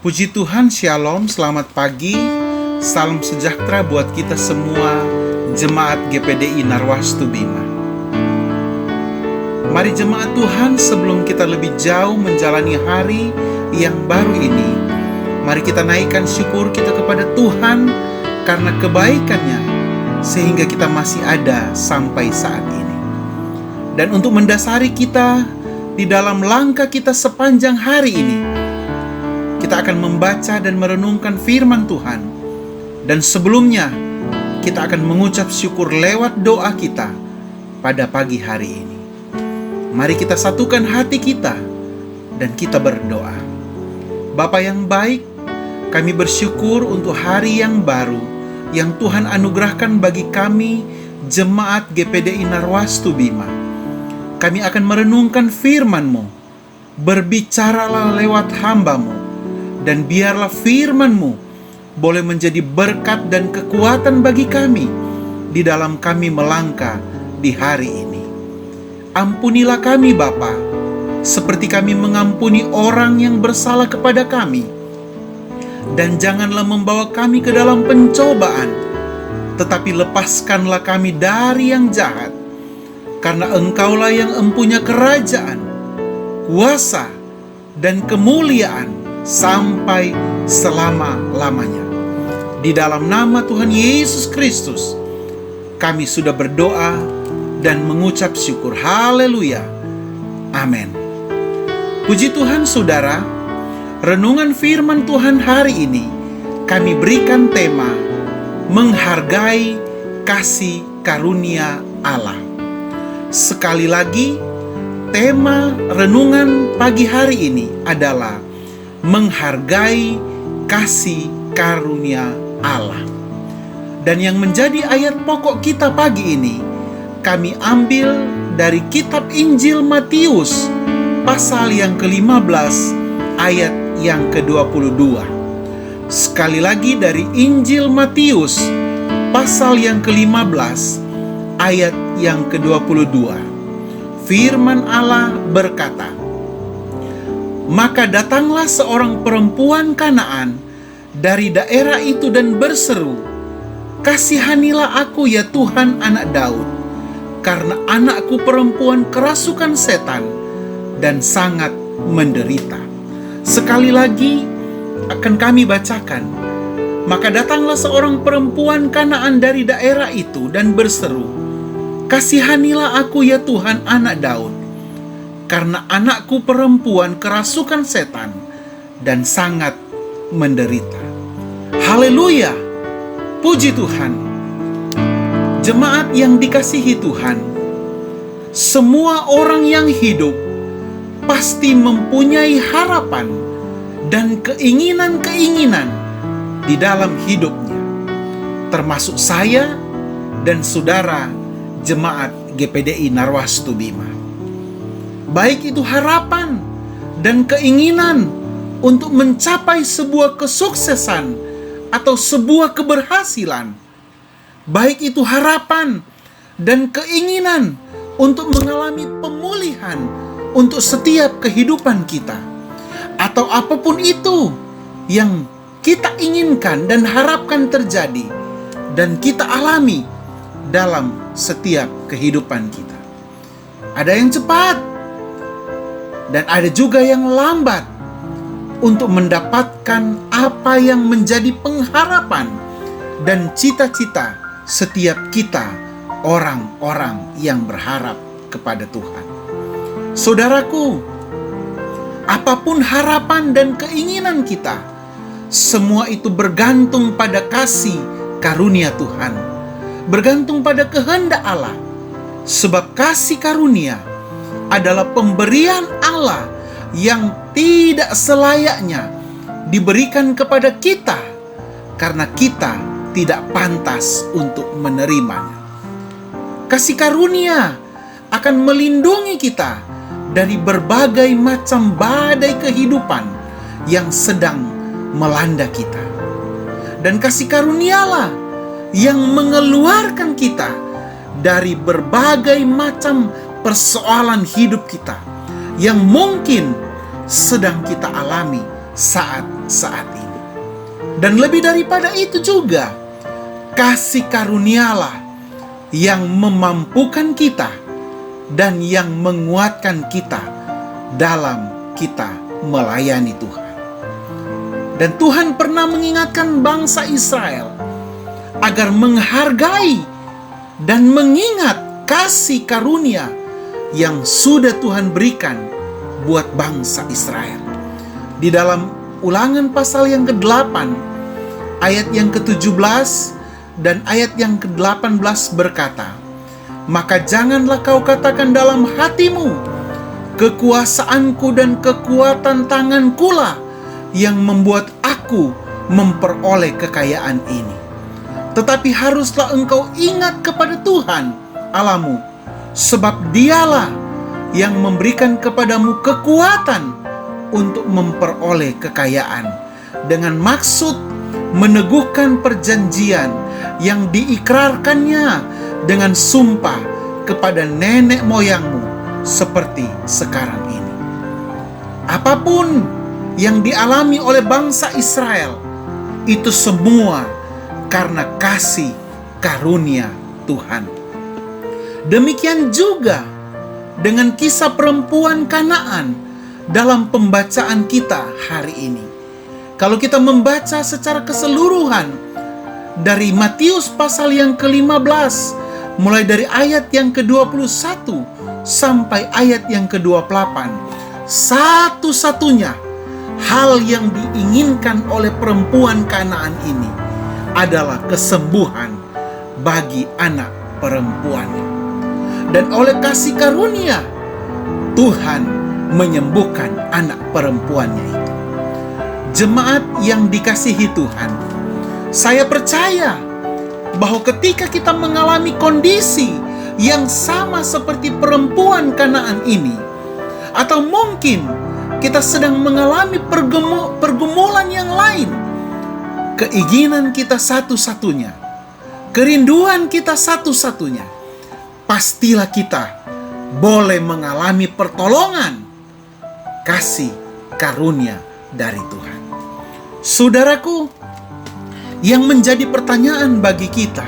Puji Tuhan, Shalom, selamat pagi, salam sejahtera buat kita semua, Jemaat GPDI Narwastu Bima. Mari jemaat Tuhan, sebelum kita lebih jauh menjalani hari yang baru ini, mari kita naikkan syukur kita kepada Tuhan karena kebaikannya, sehingga kita masih ada sampai saat ini. Dan untuk mendasari kita di dalam langkah kita sepanjang hari ini, kita akan membaca dan merenungkan firman Tuhan. Dan sebelumnya, kita akan mengucap syukur lewat doa kita pada pagi hari ini. Mari kita satukan hati kita dan kita berdoa. Bapa yang baik, kami bersyukur untuk hari yang baru yang Tuhan anugerahkan bagi kami, Jemaat GPDI Narwastu Bima. Kami akan merenungkan firman-Mu. Berbicaralah lewat hamba-Mu, dan biarlah firman-Mu boleh menjadi berkat dan kekuatan bagi kami di dalam kami melangkah di hari ini. Ampunilah kami Bapa, seperti kami mengampuni orang yang bersalah kepada kami. Dan janganlah membawa kami ke dalam pencobaan, tetapi lepaskanlah kami dari yang jahat. Karena Engkaulah yang empunya kerajaan, kuasa, dan kemuliaan sampai selama-lamanya. Di dalam nama Tuhan Yesus Kristus, kami sudah berdoa dan mengucap syukur. Haleluya. Amin. Puji Tuhan saudara, renungan firman Tuhan hari ini kami berikan tema menghargai kasih karunia Allah. Sekali lagi, tema renungan pagi hari ini adalah menghargai kasih karunia Allah. Dan yang menjadi ayat pokok kita pagi ini, kami ambil dari kitab Injil Matius, pasal yang ke-15, ayat yang ke-22. Sekali lagi dari Injil Matius, pasal yang ke-15, ayat yang ke-22. Firman Allah berkata, "Maka datanglah seorang perempuan Kanaan dari daerah itu dan berseru, 'Kasihanilah aku ya Tuhan anak Daud, karena anakku perempuan kerasukan setan dan sangat menderita.'" Sekali lagi akan kami bacakan. Maka datanglah seorang perempuan Kanaan dari daerah itu dan berseru, "Kasihanilah aku ya Tuhan anak Daud, karena anakku perempuan kerasukan setan dan sangat menderita." Haleluya, puji Tuhan. Jemaat yang dikasihi Tuhan, semua orang yang hidup pasti mempunyai harapan dan keinginan-keinginan di dalam hidupnya, termasuk saya dan saudara Jemaat GPDI Narwastu Bima. Baik itu harapan dan keinginan untuk mencapai sebuah kesuksesan atau sebuah keberhasilan. Baik itu harapan dan keinginan untuk mengalami pemulihan untuk setiap kehidupan kita. Atau apapun itu yang kita inginkan dan harapkan terjadi dan kita alami dalam setiap kehidupan kita. Ada yang cepat dan ada juga yang lambat untuk mendapatkan apa yang menjadi pengharapan dan cita-cita setiap kita, orang-orang yang berharap kepada Tuhan. Saudaraku, apapun harapan dan keinginan kita, semua itu bergantung pada kasih karunia Tuhan, bergantung pada kehendak Allah. Sebab kasih karunia adalah pemberian Allah yang tidak selayaknya diberikan kepada kita karena kita tidak pantas untuk menerimanya. Kasih karunia akan melindungi kita dari berbagai macam badai kehidupan yang sedang melanda kita. Dan kasih karunialah yang mengeluarkan kita dari berbagai macam persoalan hidup kita yang mungkin sedang kita alami saat saat ini. Dan lebih daripada itu juga, kasih karunialah yang memampukan kita dan yang menguatkan kita dalam kita melayani Tuhan. Dan Tuhan pernah mengingatkan bangsa Israel agar menghargai dan mengingat kasih karunia yang sudah Tuhan berikan buat bangsa Israel. Di dalam Ulangan pasal yang ke-8, ayat yang ke-17 dan ayat yang ke-18 berkata, "Maka janganlah kau katakan dalam hatimu, kekuasaanku dan kekuatan tangankulah yang membuat aku memperoleh kekayaan ini. Tetapi haruslah engkau ingat kepada Tuhan Allahmu, sebab Dialah yang memberikan kepadamu kekuatan untuk memperoleh kekayaan, dengan maksud meneguhkan perjanjian yang diikrarkannya dengan sumpah kepada nenek moyangmu seperti sekarang ini." Apapun yang dialami oleh bangsa Israel, itu semua karena kasih karunia Tuhan. Demikian juga dengan kisah perempuan Kanaan dalam pembacaan kita hari ini. Kalau kita membaca secara keseluruhan dari Matius pasal yang ke-15, mulai dari ayat yang ke-21 sampai ayat yang ke-28, satu-satunya hal yang diinginkan oleh perempuan Kanaan ini adalah kesembuhan bagi anak perempuannya. Dan oleh kasih karunia, Tuhan menyembuhkan anak perempuannya itu. Jemaat yang dikasihi Tuhan, saya percaya bahwa ketika kita mengalami kondisi yang sama seperti perempuan Kanaan ini, atau mungkin kita sedang mengalami pergumulan yang lain, keinginan kita satu-satunya, kerinduan kita satu-satunya, pastilah kita boleh mengalami pertolongan kasih karunia dari Tuhan. Saudaraku, yang menjadi pertanyaan bagi kita,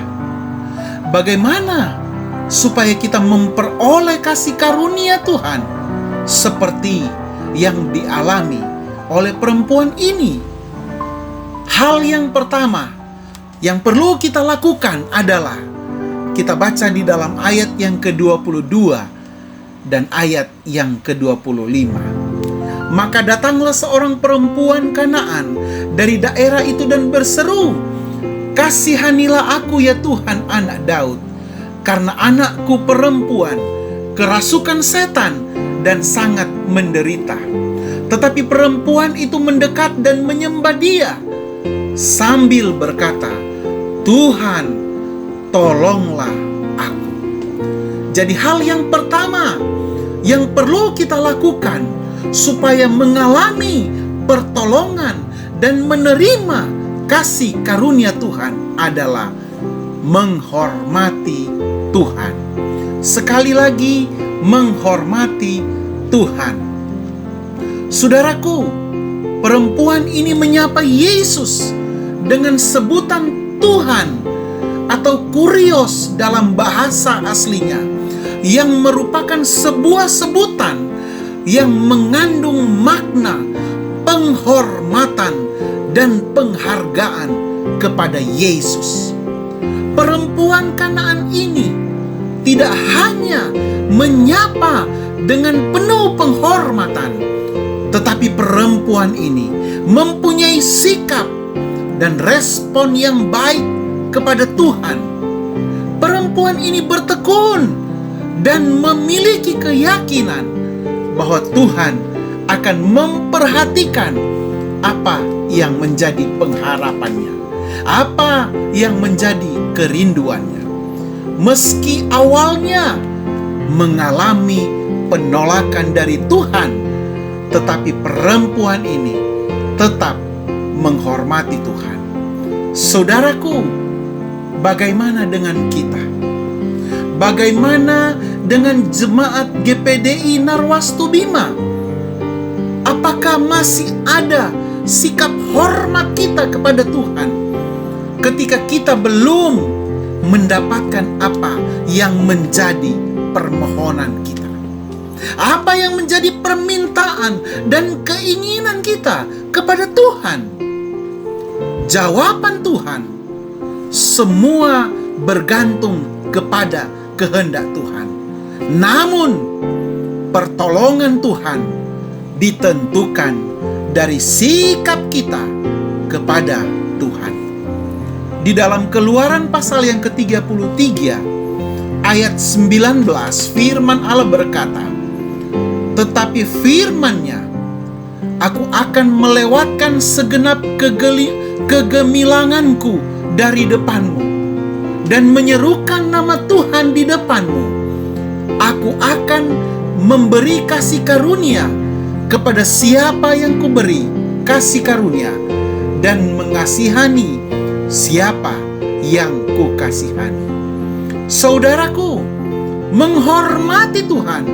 bagaimana supaya kita memperoleh kasih karunia Tuhan seperti yang dialami oleh perempuan ini? Hal yang pertama yang perlu kita lakukan adalah kita baca di dalam ayat yang ke-22 dan ayat yang ke-25. "Maka datanglah seorang perempuan Kanaan dari daerah itu dan berseru, 'Kasihanilah aku ya Tuhan, anak Daud, karena anakku perempuan kerasukan setan dan sangat menderita.' Tetapi perempuan itu mendekat dan menyembah dia sambil berkata, 'Tuhan, tolonglah aku.'" Jadi hal yang pertama yang perlu kita lakukan supaya mengalami pertolongan dan menerima kasih karunia Tuhan adalah menghormati Tuhan. Sekali lagi, menghormati Tuhan. Saudaraku, perempuan ini menyapa Yesus dengan sebutan Tuhan atau kurios dalam bahasa aslinya, yang merupakan sebuah sebutan yang mengandung makna penghormatan dan penghargaan kepada Yesus. Perempuan Kanaan ini tidak hanya menyapa dengan penuh penghormatan, tetapi perempuan ini mempunyai sikap dan respon yang baik kepada Tuhan. Perempuan ini bertekun dan memiliki keyakinan bahwa Tuhan akan memperhatikan apa yang menjadi pengharapannya, apa yang menjadi kerinduannya. Meski awalnya mengalami penolakan dari Tuhan, tetapi perempuan ini tetap menghormati Tuhan. Saudaraku, bagaimana dengan kita? Bagaimana dengan jemaat GPDI Narwastu Bima? Apakah masih ada sikap hormat kita kepada Tuhan ketika kita belum mendapatkan apa yang menjadi permohonan kita. Apa yang menjadi permintaan dan keinginan kita kepada Tuhan? Jawaban Tuhan, semua bergantung kepada kehendak Tuhan. Namun, pertolongan Tuhan ditentukan dari sikap kita kepada Tuhan. Di dalam Keluaran pasal yang ke-33 ayat 19, firman Allah berkata, "Tetapi firman-Nya, aku akan melewatkan segenap kegemilanganku dari depanmu dan menyerukan nama Tuhan di depanmu. Aku akan memberi kasih karunia kepada siapa yang kuberi kasih karunia, dan mengasihani siapa yang kukasihani." Saudaraku, menghormati Tuhan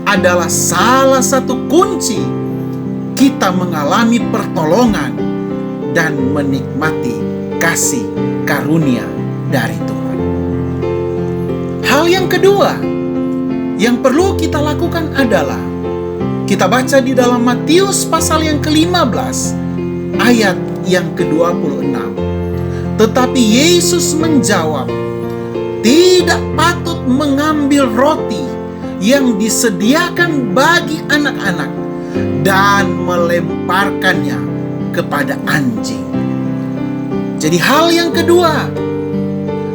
adalah salah satu kunci kita mengalami pertolongan dan menikmati kasih karunia dari Tuhan. Hal yang kedua yang perlu kita lakukan adalah kita baca di dalam Matius pasal yang ke-15 ayat yang ke-26. Tetapi Yesus menjawab, "Tidak patut mengambil roti yang disediakan bagi anak-anak dan melemparkannya kepada anjing." Jadi hal yang kedua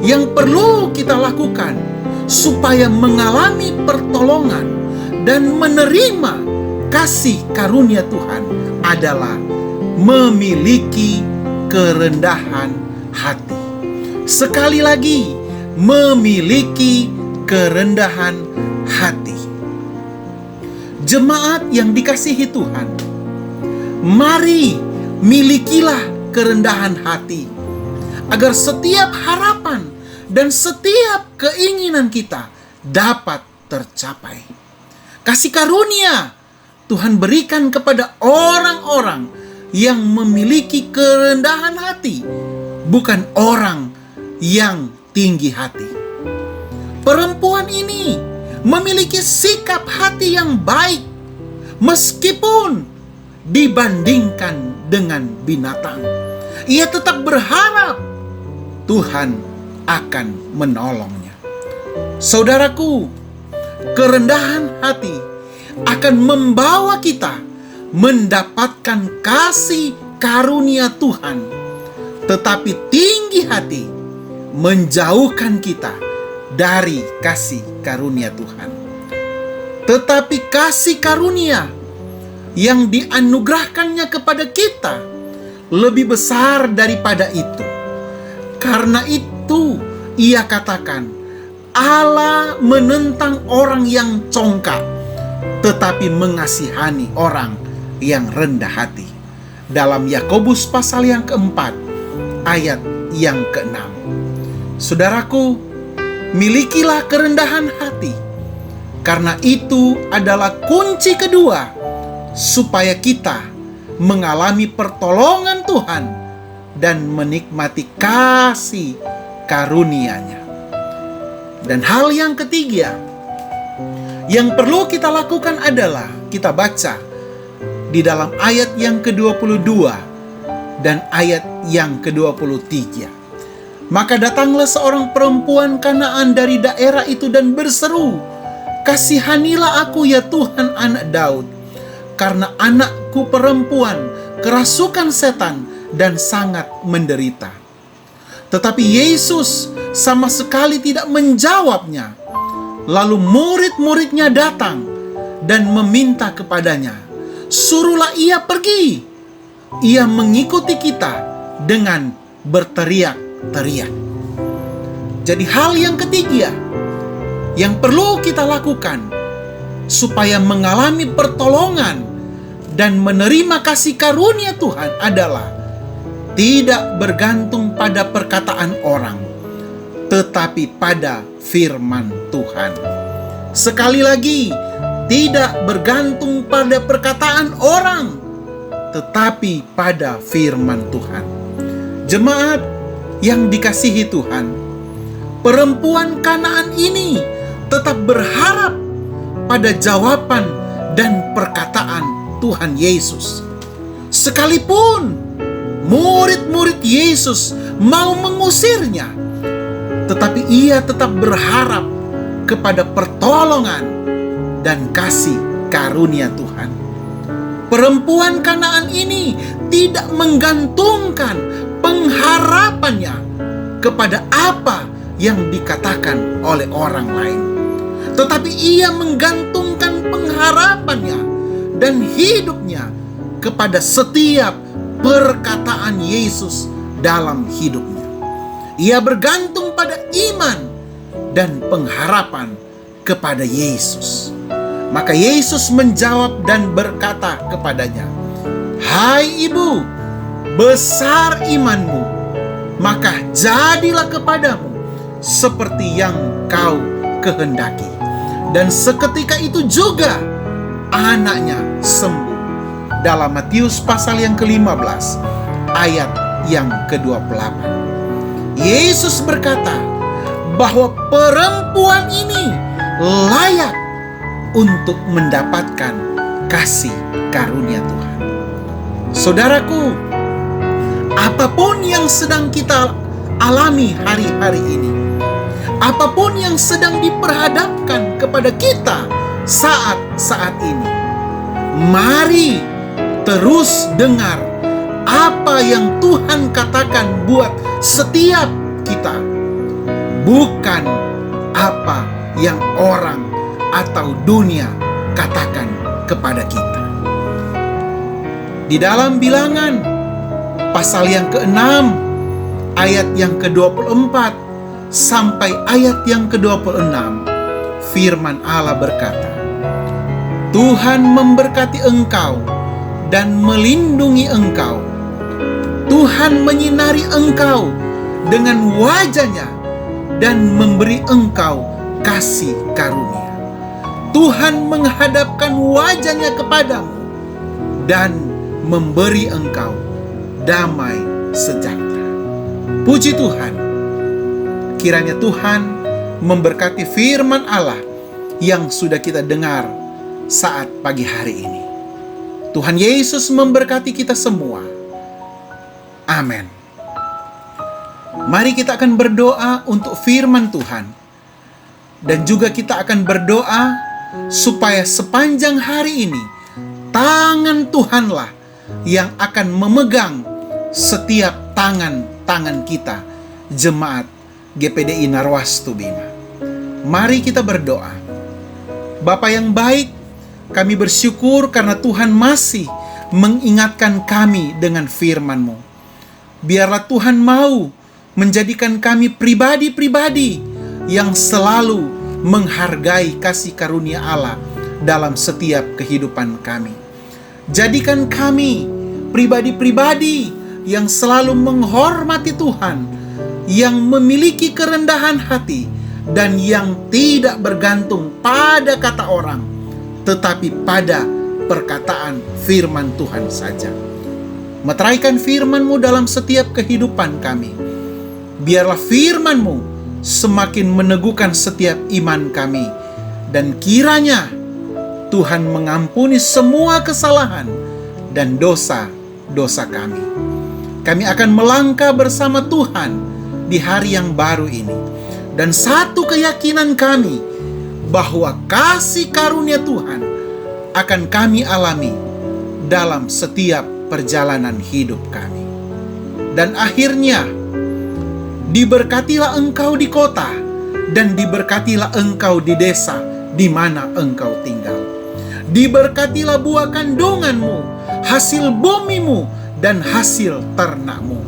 yang perlu kita lakukan supaya mengalami pertolongan dan menerima kasih karunia Tuhan adalah memiliki kerendahan hati. Sekali lagi, memiliki kerendahan hati. Jemaat yang dikasihi Tuhan, mari milikilah kerendahan hati agar setiap harapan dan setiap keinginan kita dapat tercapai. Kasih karunia Tuhan berikan kepada orang-orang yang memiliki kerendahan hati, bukan orang yang tinggi hati. Perempuan ini memiliki sikap hati yang baik meskipun dibandingkan dengan binatang. Ia tetap berharap Tuhan akan menolongnya. Saudaraku, kerendahan hati akan membawa kita mendapatkan kasih karunia Tuhan, tetapi tinggi hati menjauhkan kita dari kasih karunia Tuhan. Tetapi kasih karunia yang dianugerahkannya kepada kita lebih besar daripada itu. Karena itu ia katakan, Allah menentang orang yang congkak, tetapi mengasihani orang yang rendah hati. Dalam Yakobus pasal yang keempat ayat yang keenam. Saudaraku, milikilah kerendahan hati, karena itu adalah kunci kedua supaya kita mengalami pertolongan Tuhan dan menikmati kasih karunia-Nya. Dan hal yang ketiga yang perlu kita lakukan adalah kita baca di dalam ayat yang ke-22 dan ayat yang ke-23. Maka datanglah seorang perempuan Kanaan dari daerah itu dan berseru, "Kasihanilah aku ya Tuhan, anak Daud, karena anakku perempuan kerasukan setan dan sangat menderita." Tetapi Yesus sama sekali tidak menjawabnya. Lalu murid-muridnya datang dan meminta kepadanya, "Suruhlah ia pergi." Ia mengikuti kita dengan berteriak-teriak. Jadi hal yang ketiga yang perlu kita lakukan supaya mengalami pertolongan dan menerima kasih karunia Tuhan adalah tidak bergantung pada perkataan orang, tetapi pada firman Tuhan. Sekali lagi, tidak bergantung pada perkataan orang, tetapi pada firman Tuhan. Jemaat yang dikasihi Tuhan, perempuan Kanaan ini tetap berharap pada jawaban dan perkataan Tuhan Yesus. Sekalipun murid-murid Yesus mau mengusirnya, tetapi ia tetap berharap kepada pertolongan dan kasih karunia Tuhan. Perempuan Kanaan ini tidak menggantungkan pengharapannya kepada apa yang dikatakan oleh orang lain, tetapi ia menggantungkan pengharapannya dan hidupnya kepada setiap perkataan Yesus dalam hidupnya. Ia bergantung pada iman dan pengharapan kepada Yesus. Maka Yesus menjawab dan berkata kepadanya, "Hai ibu, besar imanmu, maka jadilah kepadamu seperti yang kau kehendaki." Dan seketika itu juga anaknya sembuh. Dalam Matius pasal yang ke-15 ayat yang ke-28. Yesus berkata bahwa perempuan ini layak untuk mendapatkan kasih karunia Tuhan. Saudaraku, apapun yang sedang kita alami hari-hari ini, apapun yang sedang diperhadapkan kepada kita saat-saat ini, mari terus dengar apa yang Tuhan katakan buat setiap kita, bukan apa yang orang atau dunia katakan kepada kita. Di dalam Bilangan pasal yang ke-6 ayat yang ke-24 sampai ayat yang ke-26, firman Allah berkata, "Tuhan memberkati engkau dan melindungi engkau. Tuhan menyinari engkau dengan wajah-Nya dan memberi engkau kasih karunia. Tuhan menghadapkan wajah-Nya kepadamu dan memberi engkau damai sejahtera." Puji Tuhan, kiranya Tuhan memberkati firman Allah yang sudah kita dengar saat pagi hari ini. Tuhan Yesus memberkati kita semua. Amin. Mari kita akan berdoa untuk firman Tuhan. Dan juga kita akan berdoa supaya sepanjang hari ini tangan Tuhanlah yang akan memegang setiap tangan-tangan kita, jemaat GPDI Narwastu Bima. Mari kita berdoa. Bapa yang baik, kami bersyukur karena Tuhan masih mengingatkan kami dengan firman-Mu. Biarlah Tuhan mau menjadikan kami pribadi-pribadi yang selalu menghargai kasih karunia Allah dalam setiap kehidupan kami. Jadikan kami pribadi-pribadi yang selalu menghormati Tuhan, yang memiliki kerendahan hati, dan yang tidak bergantung pada kata orang, tetapi pada perkataan firman Tuhan saja. Meteraikan firman-Mu dalam setiap kehidupan kami. Biarlah firman-Mu semakin meneguhkan setiap iman kami, dan kiranya Tuhan mengampuni semua kesalahan dan dosa-dosa kami. Kami akan melangkah bersama Tuhan di hari yang baru ini. Dan satu keyakinan kami, bahwa kasih karunia Tuhan akan kami alami dalam setiap perjalanan hidup kami. Dan akhirnya, diberkatilah engkau di kota, dan diberkatilah engkau di desa di mana engkau tinggal. Diberkatilah buah kandunganmu, hasil bumimu, dan hasil ternakmu.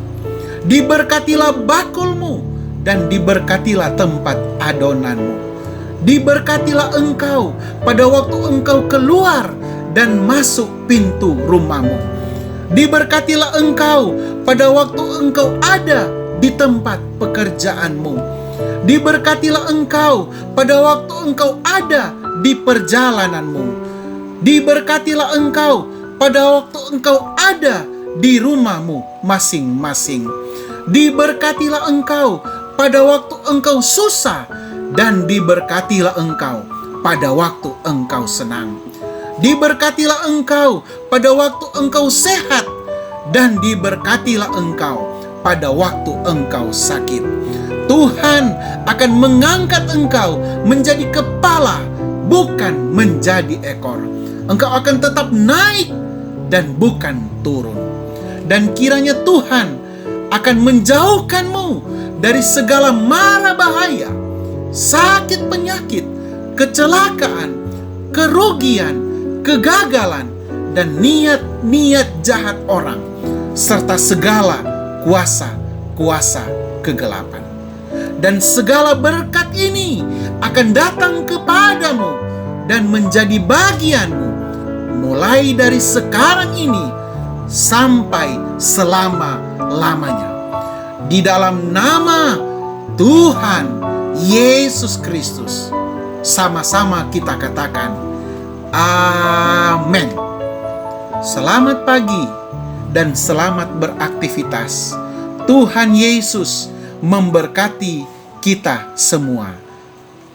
Diberkatilah bakulmu, dan diberkatilah tempat adonanmu. Diberkatilah engkau pada waktu engkau keluar dan masuk pintu rumahmu. Diberkatilah engkau pada waktu engkau ada di tempat pekerjaanmu. Diberkatilah engkau pada waktu engkau ada di perjalananmu. Diberkatilah engkau pada waktu engkau ada di rumahmu masing-masing. Diberkatilah engkau pada waktu engkau susah, dan diberkatilah engkau pada waktu engkau senang. Diberkatilah engkau pada waktu engkau sehat, dan diberkatilah engkau pada waktu engkau sakit. Tuhan akan mengangkat engkau menjadi kepala, bukan menjadi ekor. Engkau akan tetap naik dan bukan turun. Dan kiranya Tuhan akan menjauhkanmu dari segala mara bahaya, sakit penyakit, kecelakaan, kerugian, kegagalan, dan niat-niat jahat orang, serta segala kuasa-kuasa kegelapan. Dan segala berkat ini akan datang kepadamu dan menjadi bagianmu mulai dari sekarang ini sampai selama-lamanya. Di dalam nama Tuhan Yesus Kristus, sama-sama kita katakan amin. Selamat pagi dan selamat beraktivitas. Tuhan Yesus memberkati kita semua.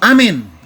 Amin.